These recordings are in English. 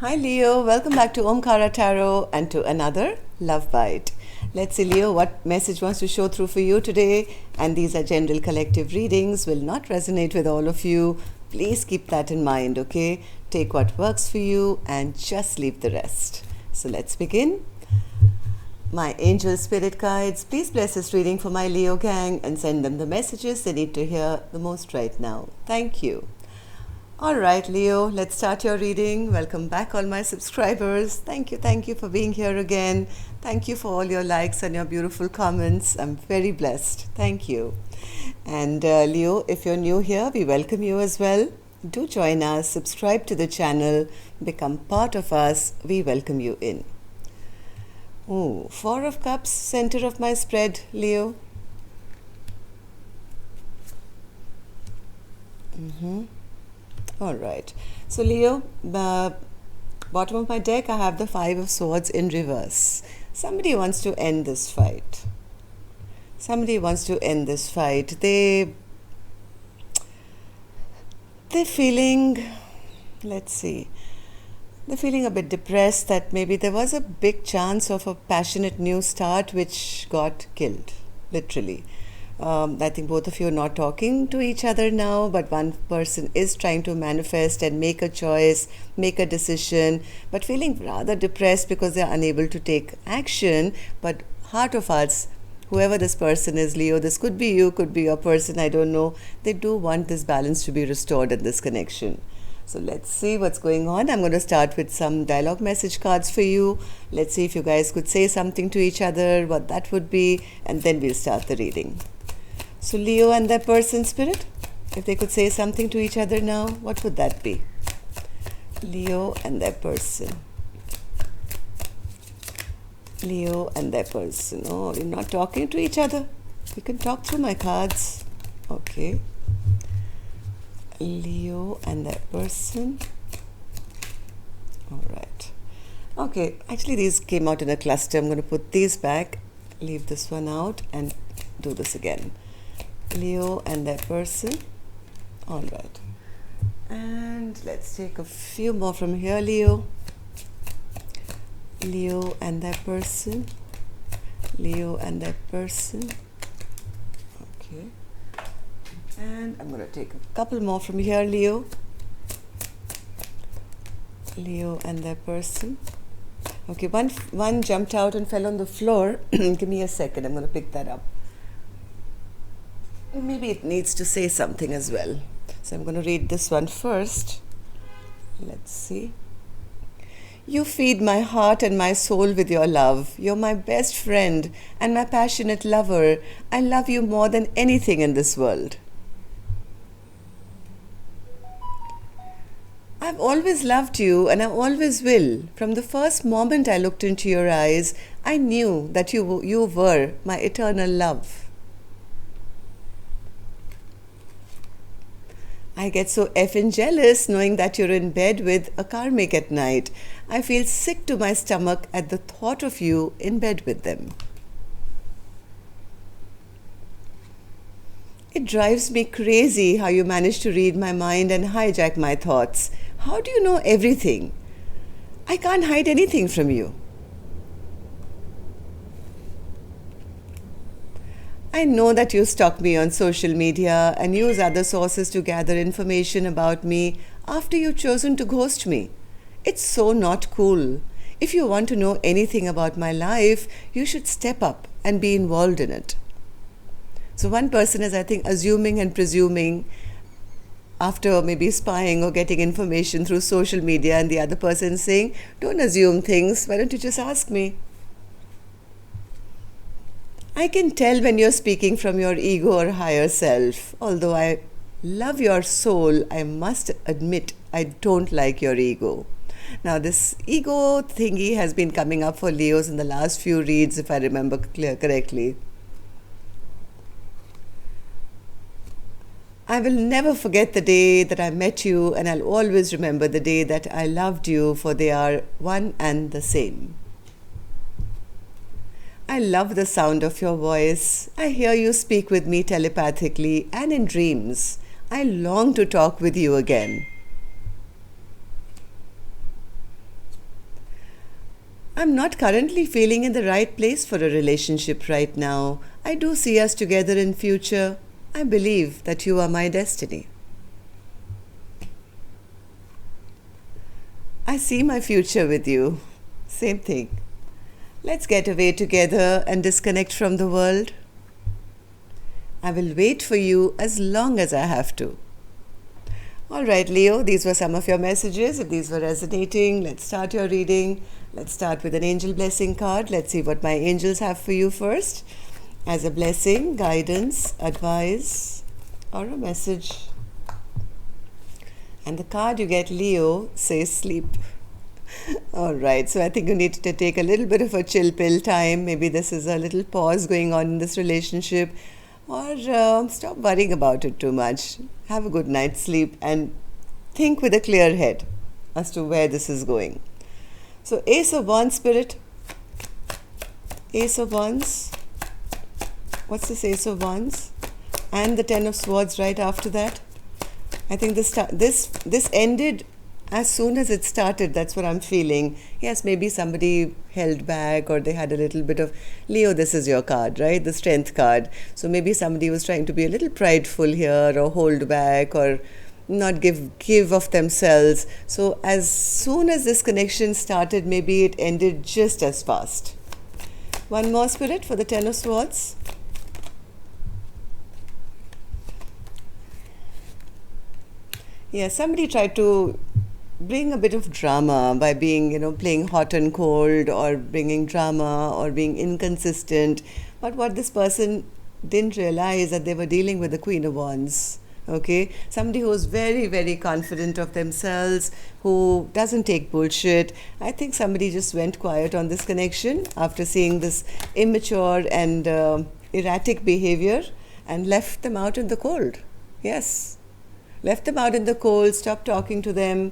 Hi Leo, welcome back to Omkara Tarot and to another Love Bite. Let's see Leo, what message wants to show through for you today. And these are general collective readings, will not resonate with all of you. Please keep that in mind, okay? Take what works for you and just leave the rest. So let's begin. My angel spirit guides, please bless this reading for my Leo gang and send them the messages they need to hear the most right now. Thank you. All right, Leo, let's start your reading. Welcome back, all my subscribers. Thank you for being here again. Thank you for all your likes and your beautiful comments. I'm very blessed. Thank you. And Leo, if you're new here, we welcome you as well. Do join us, subscribe to the channel, become part of us. We welcome you in. Oh, Four of Cups, center of my spread, Leo. All right. So Leo, the bottom of my deck, I have the Five of Swords in reverse. Somebody wants to end this fight. They're feeling, let's see, they're feeling a bit depressed that maybe there was a big chance of a passionate new start which got killed, literally. I think both of you are not talking to each other now, but one person is trying to manifest and make a choice, make a decision, but feeling rather depressed because they are unable to take action. But heart of hearts, whoever this person is, Leo, this could be you, could be your person, I don't know. They do want this balance to be restored in this connection. So let's see what's going on. I'm going to start with some dialogue message cards for you. Let's see if you guys could say something to each other, what that would be, and then we'll start the reading. So Leo and their person, spirit, if they could say something to each other now, what would that be? Leo and their person. Leo and their person. Oh, you're not talking to each other? You can talk through my cards. Okay. Leo and their person. All right. Okay, actually these came out in a cluster. I'm going to put these back, leave this one out, and do this again. Leo and their person. All right. And let's take a few more from here, Leo. Leo and their person. Leo and their person. Okay. And I'm going to take a couple more from here, Leo. Leo and their person. Okay, one jumped out and fell on the floor. Give me a second. I'm going to pick that up. Maybe it needs to say something as well. So I'm going to read this one first. Let's see. You feed my heart and my soul with your love. You're my best friend and my passionate lover. I love you more than anything in this world. I've always loved you and I always will. From the first moment I looked into your eyes, I knew that you were my eternal love. I get so effing jealous knowing that you're in bed with a karmic at night. I feel sick to my stomach at the thought of you in bed with them. It drives me crazy how you manage to read my mind and hijack my thoughts. How do you know everything? I can't hide anything from you. I know that you stalk me on social media and use other sources to gather information about me after you've chosen to ghost me. It's so not cool. If you want to know anything about my life, you should step up and be involved in it. So one person is, I think, assuming and presuming after maybe spying or getting information through social media, and the other person is saying, don't assume things, why don't you just ask me? I can tell when you're speaking from your ego or higher self. Although I love your soul, I must admit I don't like your ego. Now this ego thingy has been coming up for Leos in the last few reads, if I remember correctly. I will never forget the day that I met you, and I'll always remember the day that I loved you, for they are one and the same. I love the sound of your voice. I hear you speak with me telepathically and in dreams. I long to talk with you again. I'm not currently feeling in the right place for a relationship right now. I do see us together in future. I believe that you are my destiny. I see my future with you. Same thing. Let's get away together and disconnect from the world. I will wait for you as long as I have to. All right, Leo, these were some of your messages. If these were resonating, let's start your reading. Let's start with an angel blessing card. Let's see what my angels have for you first. As a blessing, guidance, advice, or a message. And the card you get, Leo, says sleep. All right, so I think you need to take a little bit of a chill pill time. Maybe this is a little pause going on in this relationship, or stop worrying about it too much. Have a good night's sleep and think with a clear head as to where this is going. So Ace of Wands, Spirit. Ace of Wands. What's this Ace of Wands? And the Ten of Swords right after that. I think this ended as soon as it started. That's what I'm feeling. Yes, maybe somebody held back, or they had a little bit of, Leo, this is your card, right? The Strength card. So maybe somebody was trying to be a little prideful here, or hold back, or not give of themselves. So as soon as this connection started, maybe it ended just as fast. One more, Spirit, for the Ten of Swords. Yeah, somebody tried to bring a bit of drama by being, playing hot and cold, or bringing drama, or being inconsistent. But what this person didn't realize that they were dealing with the Queen of Wands. Okay, somebody who's very, very confident of themselves, who doesn't take bullshit. I think somebody just went quiet on this connection after seeing this immature and erratic behavior, and left them out in the cold. Yes, left them out in the cold, stopped talking to them.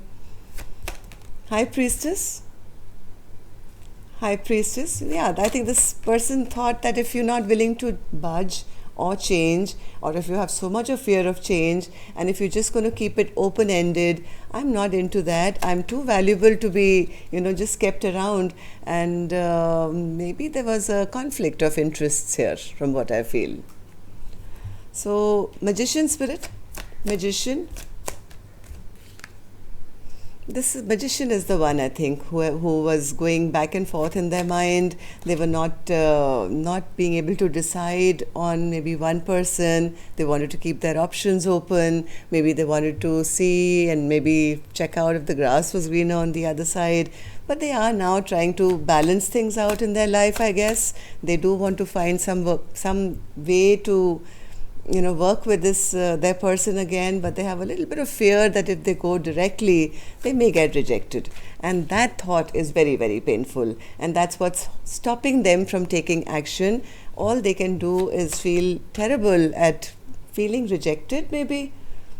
High Priestess. High Priestess. Yeah, I think this person thought that if you're not willing to budge or change, or if you have so much of fear of change, and if you're just going to keep it open-ended, I'm not into that. I'm too valuable to be, just kept around. And maybe there was a conflict of interests here, from what I feel. So, Magician, Spirit. Magician. This Magician is the one, I think, who was going back and forth in their mind. They were not being able to decide on maybe one person. They wanted to keep their options open. Maybe they wanted to see and maybe check out if the grass was greener on the other side. But they are now trying to balance things out in their life, I guess. They do want to find some way to work with this their person again, but they have a little bit of fear that if they go directly, they may get rejected. And that thought is very, very painful. And that's what's stopping them from taking action. All they can do is feel terrible at feeling rejected, maybe.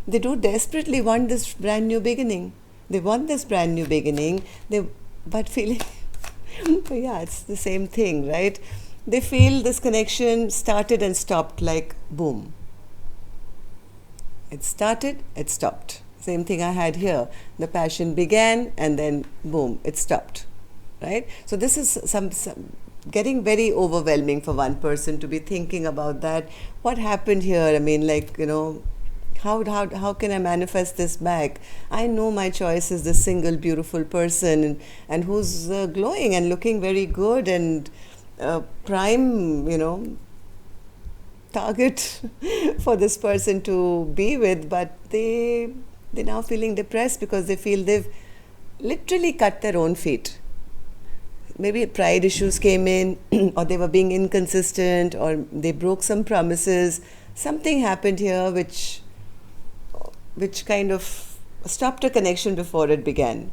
They do desperately want this brand new beginning. They want this brand new beginning, but feeling, yeah, it's the same thing, right? They feel this connection started and stopped, like boom. It started, it stopped. Same thing I had here. The passion began and then boom, it stopped, right? So this is some getting very overwhelming for one person to be thinking about that. What happened here? I mean, how can I manifest this back? I know my choice is this single beautiful person and who's glowing and looking very good and prime, target for this person to be with, but they're now feeling depressed because they feel they've literally cut their own feet. Maybe pride issues came in, or they were being inconsistent, or they broke some promises. Something happened here which kind of stopped a connection before it began.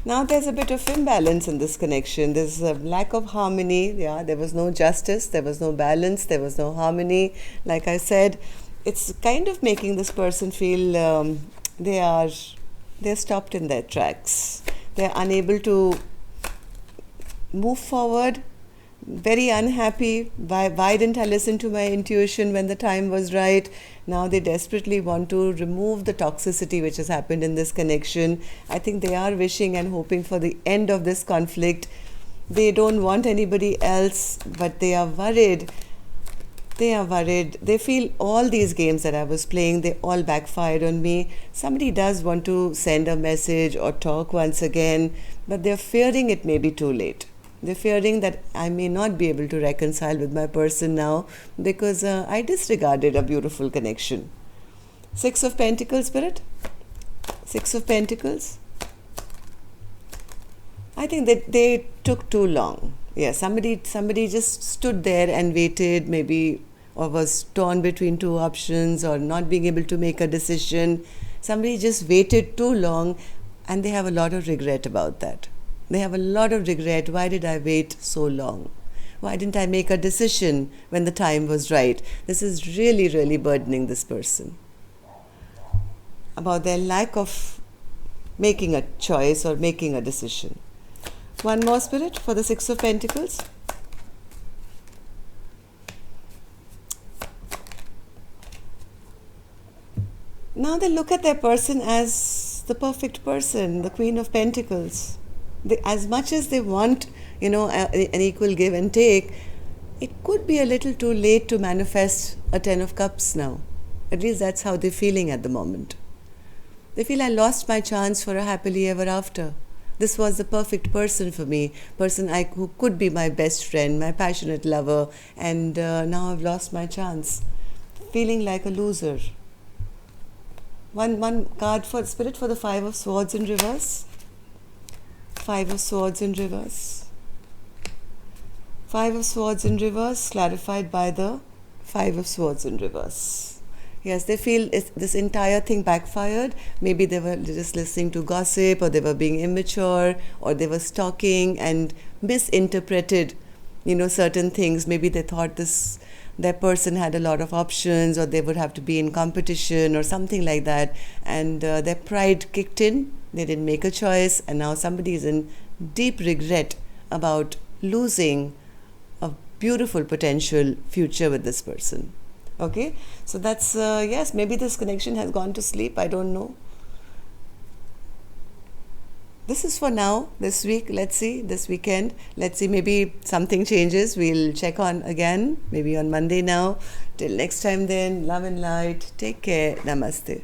Now there's a bit of imbalance in this connection. There's a lack of harmony. Yeah, there was no justice, there was no balance, there was no harmony. Like I said, it's kind of making this person feel they're stopped in their tracks. They're unable to move forward, very unhappy. Why didn't I listen to my intuition when the time was right? Now they desperately want to remove the toxicity which has happened in this connection. I think they are wishing and hoping for the end of this conflict. They don't want anybody else, but they are worried. They are worried. They feel all these games that I was playing, they all backfired on me. Somebody does want to send a message or talk once again, but they're fearing it may be too late. They're fearing that I may not be able to reconcile with my person now because I disregarded a beautiful connection. Six of Pentacles, Spirit. Six of Pentacles. I think that they took too long. Yeah, somebody just stood there and waited, maybe, or was torn between two options or not being able to make a decision. Somebody just waited too long and they have a lot of regret about that. They have a lot of regret. Why did I wait so long? Why didn't I make a decision when the time was right? This is really, really burdening this person. About their lack of making a choice or making a decision. One more, Spirit, for the Six of Pentacles. Now they look at their person as the perfect person, the Queen of Pentacles. As much as they want, an equal give and take, it could be a little too late to manifest a Ten of Cups now. At least that's how they're feeling at the moment. They feel I lost my chance for a happily ever after. This was the perfect person for me, who could be my best friend, my passionate lover, and now I've lost my chance. Feeling like a loser. One card for Spirit for the Five of Swords in reverse. Five of Swords in reverse. Five of Swords in reverse, clarified by the Five of Swords in reverse. Yes, they feel this entire thing backfired. Maybe they were just listening to gossip, or they were being immature, or they were stalking and misinterpreted, certain things. Maybe they thought their person had a lot of options, or they would have to be in competition or something like that. And their pride kicked in. They didn't make a choice. And now somebody is in deep regret about losing a beautiful potential future with this person. Okay, so that's, yes, maybe this connection has gone to sleep. I don't know. This is for now, this week. Let's see, this weekend. Let's see, maybe something changes. We'll check on again, maybe on Monday now. Till next time then, love and light. Take care. Namaste.